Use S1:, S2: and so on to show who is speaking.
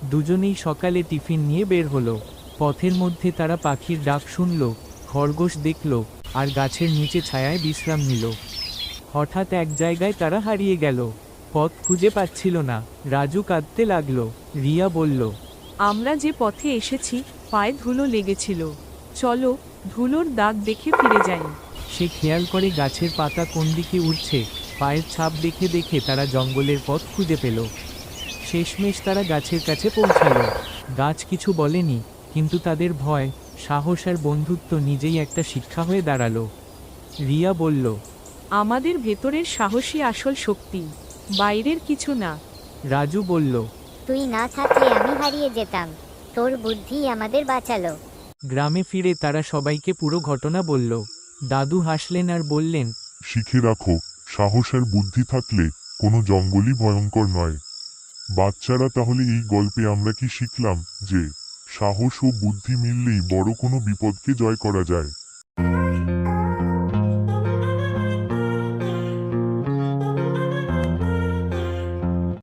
S1: দুজনেই সকালে টিফিন নিয়ে বের হলো। পথের মধ্যে তারা পাখির ডাক শুনল, খরগোশ দেখল, আর গাছের নিচে ছায়ায় বিশ্রাম নিল। হঠাৎ এক জায়গায় তারা হারিয়ে গেল। পথ খুঁজে পাচ্ছিল না। রাজু কাঁদতে লাগল। রিয়া বলল,
S2: আমরা যে পথে এসেছি পায়ে ধুলো লেগেছিল, চলো ধুলোর দাগ দেখে ফিরে যাই।
S1: সে খেয়াল করে গাছের পাতা কোন দিকে উড়ছে। পায়ের ছাপ দেখে দেখে তারা জঙ্গলের পথ খুঁজে পেল। শেষমেশ তারা গাছের কাছে পৌঁছালো। গাছ কিছু বলেনি, কিন্তু তাদের ভয়, সাহস আর বন্ধুত্ব নিজেই একটা শিক্ষা হয়ে দাঁড়ালো। রিয়া বলল,
S2: আমাদের ভেতরের সাহসী আসল শক্তি, বাইরের কিছু না।
S1: রাজু বলল,
S3: তুই না থাকলে আমি হারিয়ে যেতাম, তোর বুদ্ধি আমাদের বাঁচালো।
S1: গ্রামে ফিরে তারা সবাইকে পুরো ঘটনা বলল। দাদু হাসলেন আর বললেন,
S4: শিখে রাখো, সাহস আর বুদ্ধি থাকলে কোনো জঙ্গলই ভয়ঙ্কর নয়। বাচ্চারা, তাহলে এই গল্পে আমরা কি শিখলাম? যে সাহস ও বুদ্ধি মিললেই বড় কোনো বিপদকে জয় করা যায়।